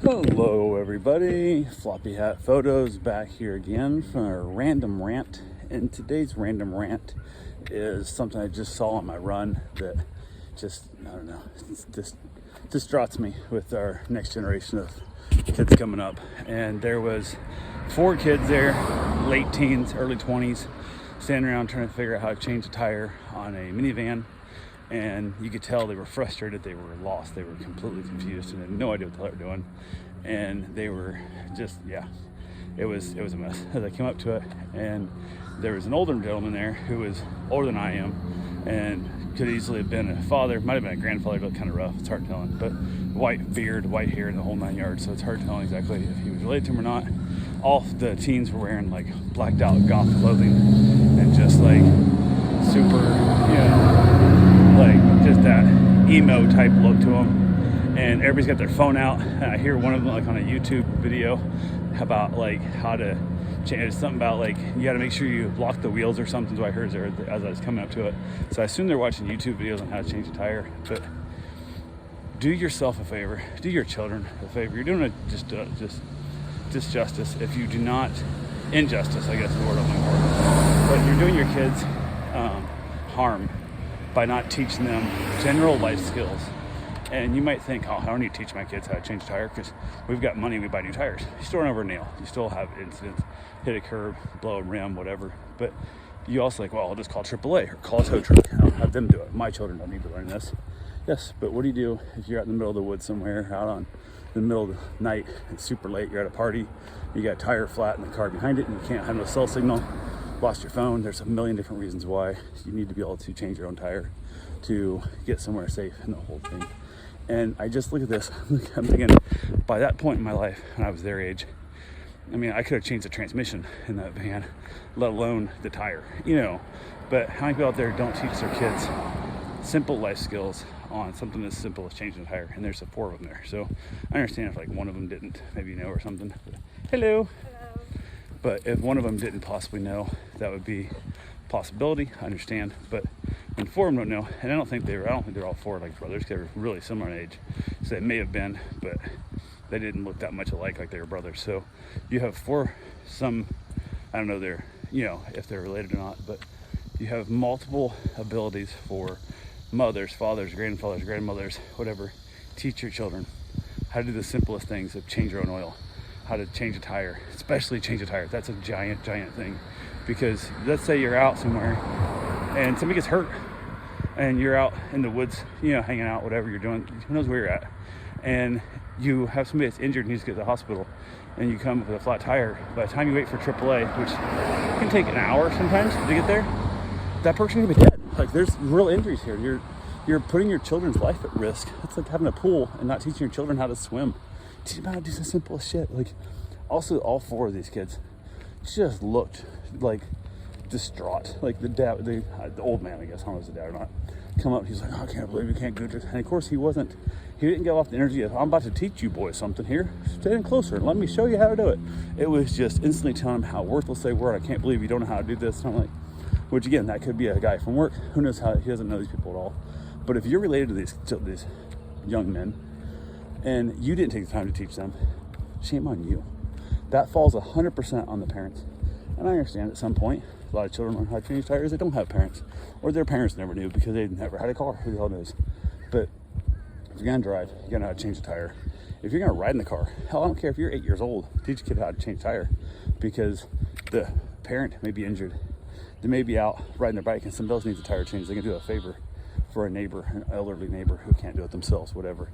Hello everybody, Floppy Hat Photos back here again for a random rant. And today's random rant is something I just saw on my run that just, I don't know, just distraughts me with our next generation of kids coming up. And there was 4 kids there, late teens, early 20s, standing around trying to figure out how to change a tire on a minivan. And you could tell they were frustrated, they were lost, they were completely confused and had no idea what the hell they were doing. And they were just, it was a mess. As I came up to it, and there was an older gentleman there who was older than I am and could easily have been a father, might have been a grandfather, but kind of rough, it's hard telling. But white beard, white hair, and the whole 9 yards, so it's hard telling exactly if he was related to him or not. All the teens were wearing like blacked out goth clothing and just like super, like just that emo type look to them. And everybody's got their phone out, and I hear one of them like on a YouTube video about like how to change something about like you got to make sure you lock the wheels or something. So I heard there as I was coming up to it. So I assume they're watching YouTube videos on how to change a tire. But do yourself a favor, do your children a favor. You're doing it just disjustice if you do not, injustice, I guess is the word I'm looking for. But you're doing your kids harm by not teaching them general life skills. And you might think, oh, I don't need to teach my kids how to change a tire because we've got money, we buy new tires. You still run over a nail. You still have incidents, hit a curb, blow a rim, whatever. But you also like, well, I'll just call AAA or call a tow truck. I'll have them do it. My children don't need to learn this. Yes, but what do you do if you're out in the middle of the woods somewhere, out on the middle of the night, it's super late, you're at a party, you got a tire flat in the car behind it, and you can't have no cell signal, lost your phone. There's a million different reasons why you need to be able to change your own tire to get somewhere safe and the whole thing. And I just look at this, I'm thinking, by that point in my life, when I was their age, I mean, I could have changed the transmission in that van, let alone the tire, But how many people out there don't teach their kids simple life skills on something as simple as changing a tire? And there's 4 of them there. So I understand if like one of them didn't, maybe or something. But, hello. But if one of them didn't possibly know, that would be a possibility, I understand. But when 4 of them don't know, and I don't think they're all 4 like brothers, because they were really similar in age. So they may have been, but they didn't look that much alike like they were brothers. So you have 4, I don't know if they're related or not, but you have multiple abilities for mothers, fathers, grandfathers, grandmothers, whatever. Teach your children how to do the simplest things of change your own oil, how to change a tire, especially change a tire. That's a giant thing. Because let's say you're out somewhere and somebody gets hurt and you're out in the woods, hanging out, whatever you're doing, who knows where you're at, and you have somebody that's injured and needs to get to the hospital, and you come with a flat tire. By the time you wait for AAA, which can take an hour sometimes to get there, that person could be dead. Like, there's real injuries here. You're putting your children's life at risk. It's like having a pool and not teaching your children how to swim. Teach them how to do some simple shit. Like, also, all 4 of these kids just looked like distraught. Like the old man, I guess, I don't know if it was the dad or not, come up, he's like, oh, I can't believe you can't do this. And of course he didn't get off the energy of, I'm about to teach you boys something here, stand closer and let me show you how to do it. It was just instantly telling them how worthless they were. I can't believe you don't know how to do this. And I'm like, which again, that could be a guy from work, who knows how, he doesn't know these people at all. But if you're related to these young men and you didn't take the time to teach them, shame on you. That falls 100% on the parents. And I understand at some point, a lot of children learn how to change tires, they don't have parents. Or their parents never knew because they never had a car, who the hell knows. But if you're gonna drive, you gotta know how to change a tire. If you're gonna ride in the car, hell, I don't care if you're 8 years old, teach a kid how to change a tire. Because the parent may be injured. They may be out riding their bike and somebody else needs a tire change. They can do a favor for a neighbor, an elderly neighbor who can't do it themselves, whatever.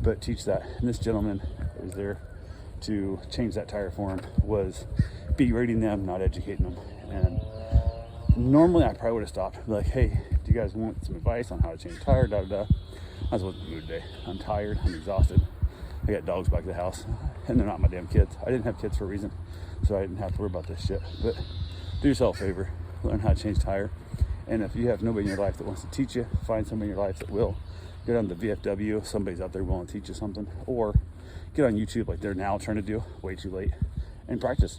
But teach that. And this gentleman is there to change that tire for him, was berating them, not educating them. And normally I probably would have stopped, like, hey, do you guys want some advice on how to change a tire, I was in the mood today. I'm tired, I'm exhausted. I got dogs back at the house, and they're not my damn kids. I didn't have kids for a reason, so I didn't have to worry about this shit. But do yourself a favor, learn how to change a tire. And if you have nobody in your life that wants to teach you, find somebody in your life that will. Get on the VFW, somebody's out there willing to teach you something, or get on YouTube like they're now trying to do, way too late, and practice.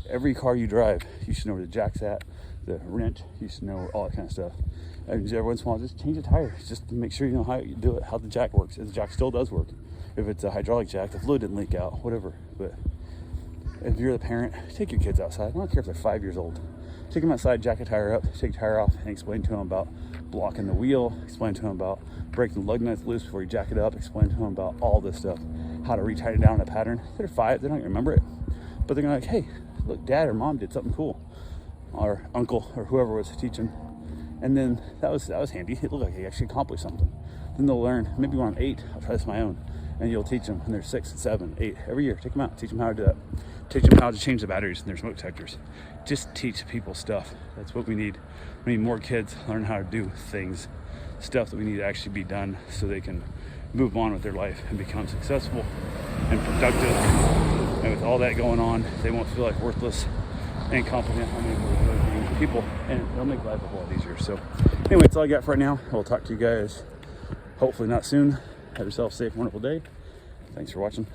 Every car you drive, you should know where the jack's at, the wrench, you should know all that kind of stuff. And every once in a while, just change a tire, just to make sure you know how you do it, how the jack works. If the jack still does work, If it's a hydraulic jack, the fluid didn't leak out, whatever. But if you're the parent, take your kids outside. I don't care if they're 5 years old. Take them outside, jack a tire up, take the tire off, and explain to them about blocking the wheel, explain to them about breaking the lug nuts loose before you jack it up, explain to them about all this stuff, how to retighten it down in a pattern. They're 5, they don't remember it. But they're gonna like, hey, look, dad or mom did something cool. Or uncle or whoever was teaching. And then that was handy. It looked like he actually accomplished something. Then they'll learn, maybe when I'm 8, I'll try this my own. And you'll teach them when they're 6, 7, 8, every year. Take them out, teach them how to do that. Teach them how to change the batteries in their smoke detectors. Just teach people stuff. That's what we need. We need more kids learn how to do things, stuff that we need to actually be done so they can move on with their life and become successful and productive. And with all that going on, they won't feel like worthless and confident people, and it'll make life a lot easier. So anyway, that's all I got for right now. I'll talk to you guys hopefully not soon. Have yourself a safe, wonderful day. Thanks for watching.